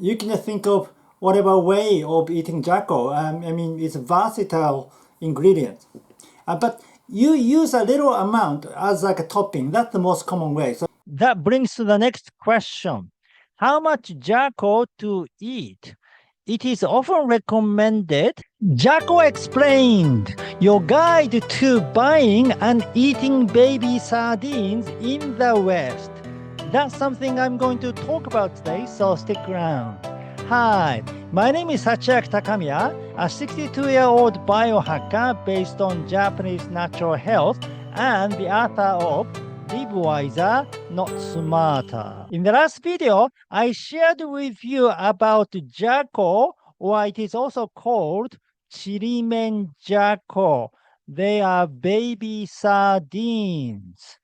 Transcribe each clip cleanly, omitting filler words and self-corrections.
You can just think of whatever way of eating Jako. I mean, it's a versatile ingredient. But you use a little amount as like a topping. That's the most common way. So that brings to the next question. How much Jako to eat? It is often recommended. Jako Explained, your guide to buying and eating baby sardines in the West. That's something I'm going to talk about today, so stick around. Hi, my name is Hachiaki Takamiya, a 62-year-old biohacker based on Japanese natural health and the author of Live Wiser, Not Smarter. In the last video, I shared with you about Jako, or it is also called Chirimen Jako. They are baby sardines.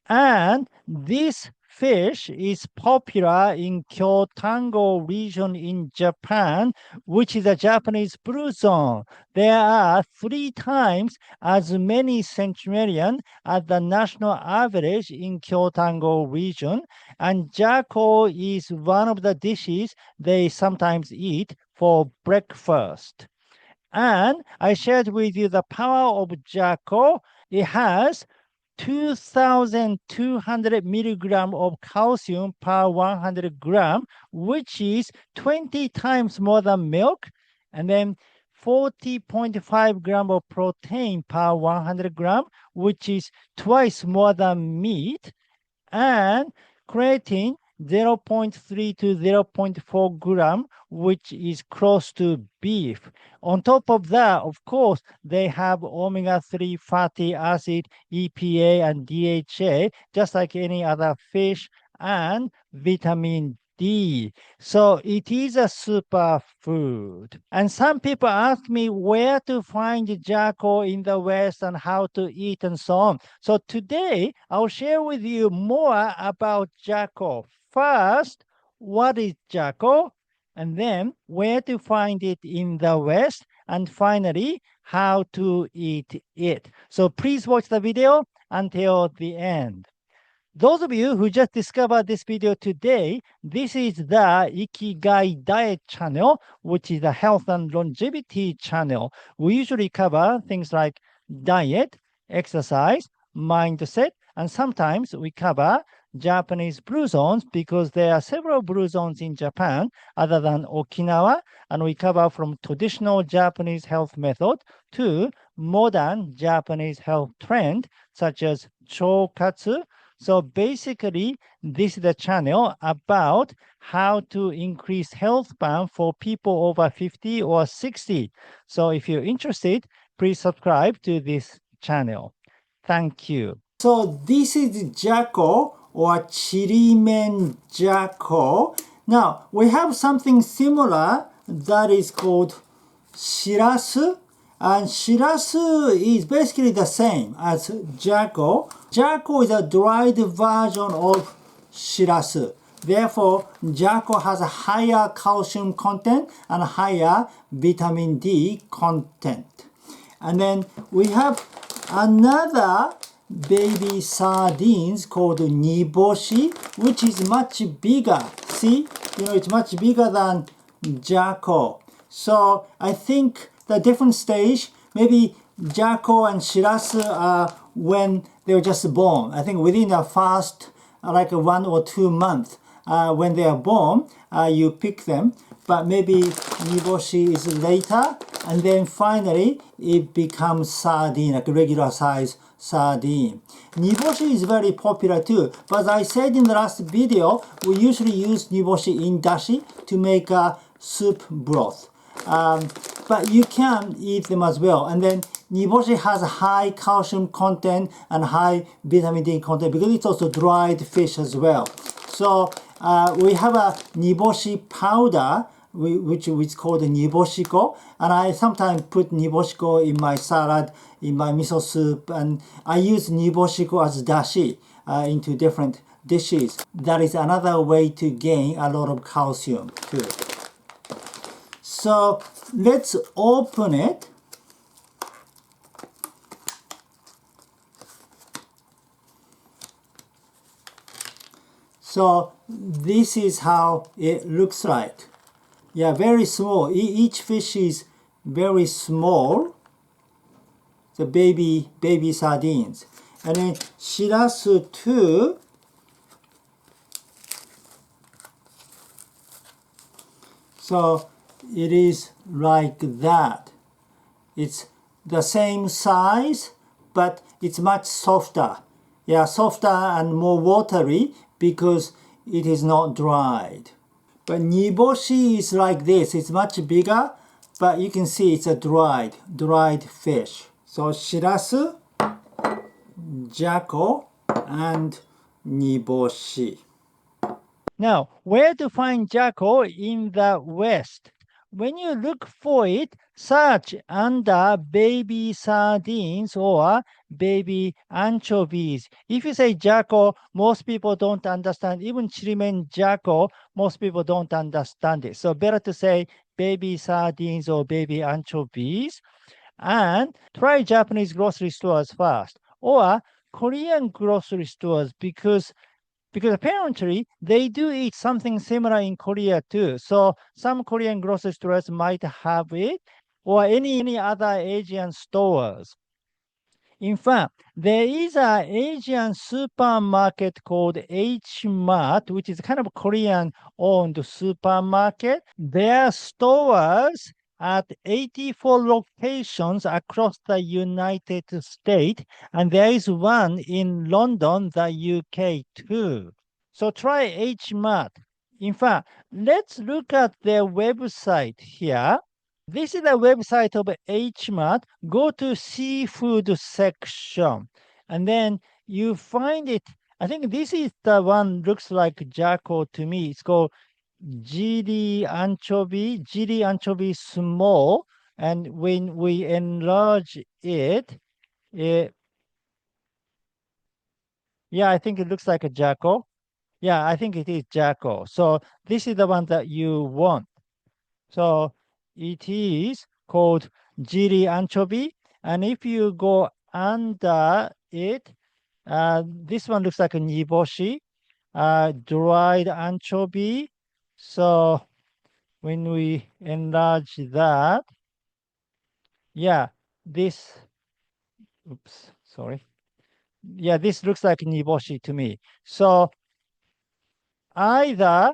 And this fish is popular in Kyotango region in Japan, which is a Japanese blue zone. There are 3 times as many centenarian as the national average in Kyotango region, and Jako is one of the dishes they sometimes eat for breakfast. And I shared with you the power of Jako. It has 2,200 milligram of calcium per 100 gram, which is 20 times more than milk, and then 40.5 gram of protein per 100 gram, which is twice more than meat, and creatine 0.3 to 0.4 gram, which is close to beef. On top of that, of course, they have omega-3 fatty acid, EPA, and DHA, just like any other fish, and vitamin D. So it is a superfood. And some people ask me where to find Jako in the West and how to eat and so on. So today, I'll share with you more about Jako. First, what is Jako? And then where to find it in the West, and finally, how to eat it. So please watch the video until the end. Those of you who just discovered this video today, this is the Ikigai diet channel, which is a health and longevity channel. We usually cover things like diet, exercise, mindset, and sometimes we cover Japanese blue zones because there are several blue zones in Japan other than Okinawa, and we cover from traditional Japanese health method to modern Japanese health trend such as chokatsu. So basically, this is the channel about how to increase health span for people over 50 or 60. So if you're interested, please subscribe to this channel. Thank you. So this is Jako or Chirimen Jako. Now, we have something similar that is called Shirasu. And Shirasu is basically the same as Jako. Jako is a dried version of Shirasu. Therefore, Jako has a higher calcium content and higher vitamin D content. And then we have another baby sardines called Niboshi, which is much bigger. See, it's much bigger than Jako. So I think the different stage, maybe Jako and Shirasu are when they were just born. I think within the first like 1 or 2 months when they are born, you pick them. But maybe Niboshi is later, and then finally it becomes sardine, like a regular size sardine. Niboshi is very popular too, but as I said in the last video, we usually use Niboshi in dashi to make a soup broth. But you can eat them as well. And then Niboshi has a high calcium content and high vitamin D content because it's also dried fish as well. So we have a Niboshi powder, which is called Niboshiko, and I sometimes put Niboshiko in my salad, in my miso soup, and I use Niboshiko as dashi into different dishes. That is another way to gain a lot of calcium too. So let's open it. So this is how it looks like. Yeah, very small. Each fish is very small. The baby sardines. And then Shirasu too. So it is like that. It's the same size, but it's much softer. Yeah, softer and more watery because it is not dried. But Niboshi is like this. It's much bigger, but you can see it's a dried fish. So Shirasu, Jako, and Niboshi. Now, where to find Jako in the West? When you look for it, search under baby sardines or baby anchovies. If you say Jako, most people don't understand. Even Chirimen Jako, most people don't understand it. So better to say baby sardines or baby anchovies. And try Japanese grocery stores first or Korean grocery stores because apparently they do eat something similar in Korea too. So some Korean grocery stores might have it or any other Asian stores. In fact, there is an Asian supermarket called H Mart, which is kind of Korean-owned supermarket. Their stores at 84 locations across the United States, and there is one in London, the UK too. So try H Mart. In fact, let's look at their website here. This is the website of H Mart. Go to seafood section, and then you find it. I think this is the one looks like Jako to me. It's called GD anchovy small, and when we enlarge it, yeah, I think it looks like a Jako. Yeah, I think it is Jako. So this is the one that you want. So it is called Jiri anchovy, and if you go under it, this one looks like a Niboshi, dried anchovy. So when we enlarge that, yeah, this, oops, sorry. Yeah, this looks like Niboshi to me. So either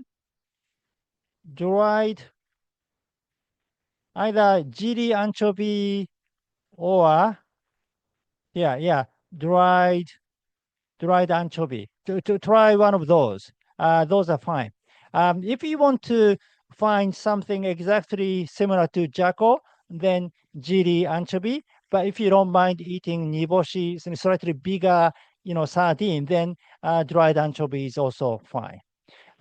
dried, either Jiri anchovy or, dried anchovy. To try one of those. Those are fine. If you want to find something exactly similar to Jako, then Jiri anchovy. But if you don't mind eating Niboshi, slightly bigger, sardine, then dried anchovy is also fine.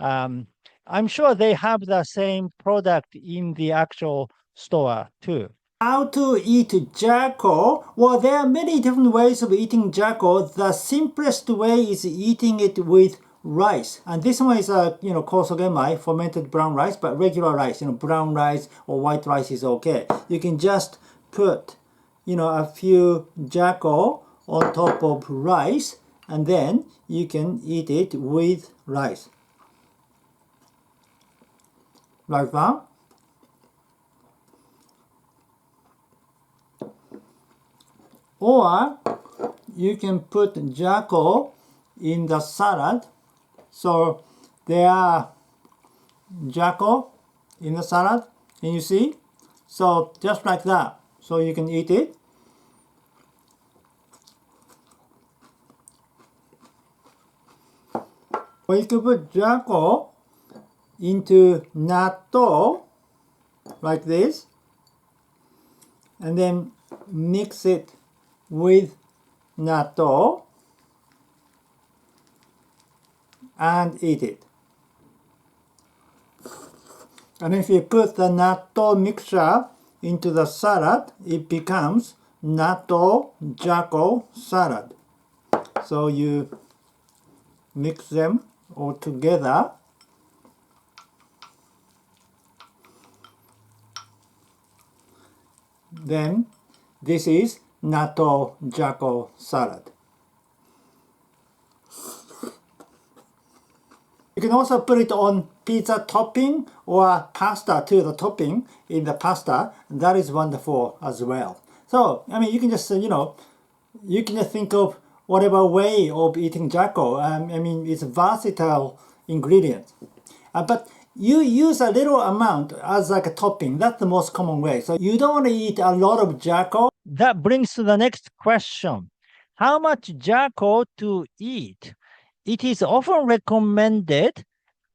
I'm sure they have the same product in the actual store too. How to eat Jako? Well, there are many different ways of eating Jako. The simplest way is eating it with rice. And this one is kosogemai, fermented brown rice, but regular rice, brown rice or white rice is okay. You can just put, a few Jako on top of rice, and then you can eat it with rice. Like that. Or you can put Jako in the salad. So there are Jako in the salad. Can you see? So just like that. So you can eat it. Or you can put Jako into natto like this. And then mix it with natto and eat it. And if you put the natto mixture into the salad, it becomes natto Jako salad. So you mix them all together. Then this is natto Jako salad. You can also put it on pizza topping or pasta to the topping in the pasta. That is wonderful as well. So, I mean, you can just, you can just think of whatever way of eating Jako. I mean, it's a versatile ingredient. But you use a little amount as like a topping. That's the most common way. So you don't want to eat a lot of Jako. That brings to the next question. How much Jako to eat? It is often recommended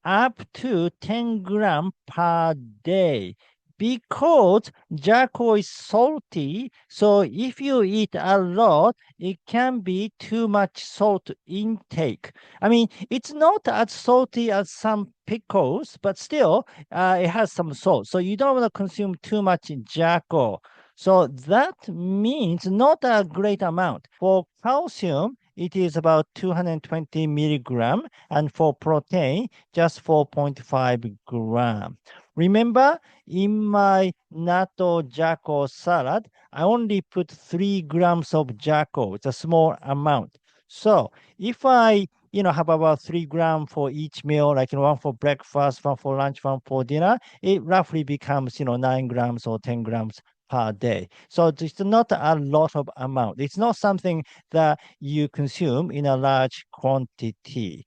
up to 10 gram per day because Jako is salty. So if you eat a lot, it can be too much salt intake. I mean, it's not as salty as some pickles, but still, it has some salt. So you don't want to consume too much Jako. So that means not a great amount. For calcium, it is about 220 milligram, and for protein, just 4.5 gram. Remember, in my natto Jako salad, I only put 3 grams of Jako. It's a small amount. So if I have about 3 grams for each meal, like one for breakfast, one for lunch, one for dinner, it roughly becomes 9 grams or 10 grams per day. So it's not a lot of amount. It's not something that you consume in a large quantity.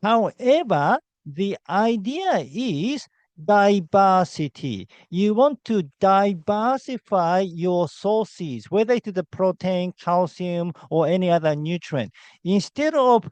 However, the idea is diversity. You want to diversify your sources, whether it is the protein, calcium, or any other nutrient. Instead of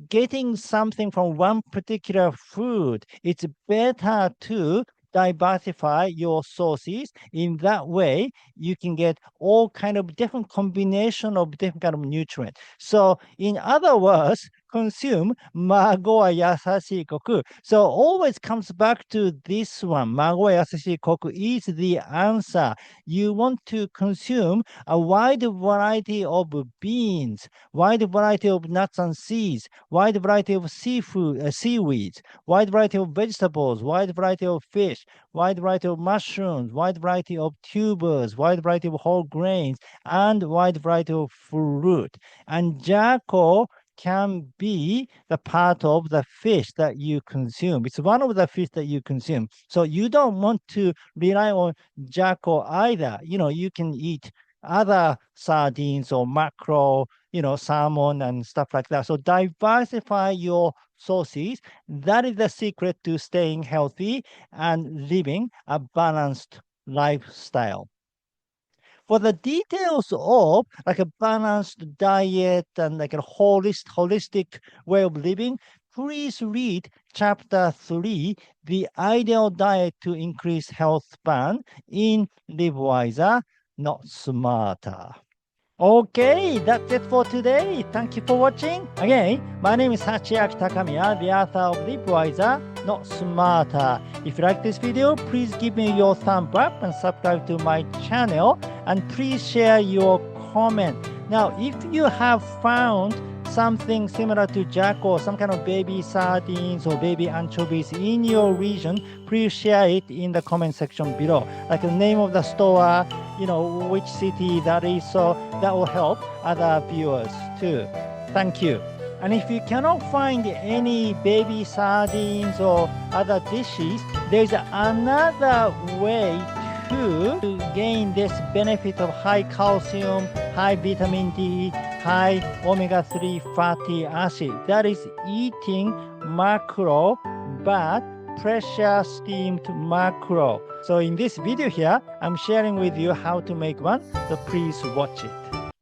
getting something from one particular food, it's better to diversify your sources. In that way, you can get all kind of different combination of different kind of nutrients. So in other words, consume mago wa yasashii koku. So always comes back to this one. Mago wa yasashii koku is the answer. You want to consume a wide variety of beans, wide variety of nuts and seeds, wide variety of seafood, seaweeds, wide variety of vegetables, wide variety of fish, wide variety of mushrooms, wide variety of tubers, wide variety of whole grains, and wide variety of fruit. And Jako can be the part of the fish that you consume. It's one of the fish that you consume. So you don't want to rely on Jako either. You can eat other sardines or mackerel, salmon and stuff like that. So diversify your sources. That is the secret to staying healthy and living a balanced lifestyle. For the details of like a balanced diet and like a holistic way of living, please read chapter 3, The Ideal Diet to Increase Health Span in Live Wiser, Not Smarter. Okay, that's it for today. Thank you for watching. Again, my name is Hachiaki Takamiya, the author of Live Wiser, Not Smarter. If you like this video, please give me your thumb up and subscribe to my channel. And please share your comment. Now, if you have found something similar to Jako, some kind of baby sardines or baby anchovies in your region, please share it in the comment section below. Like the name of the store, which city that is, so that will help other viewers too. Thank you. And if you cannot find any baby sardines or other dishes, there's another way to gain this benefit of high calcium, high vitamin D, high omega-3 fatty acid. That is eating mackerel, but pressure steamed mackerel. So in this video here, I'm sharing with you how to make one. So please watch it.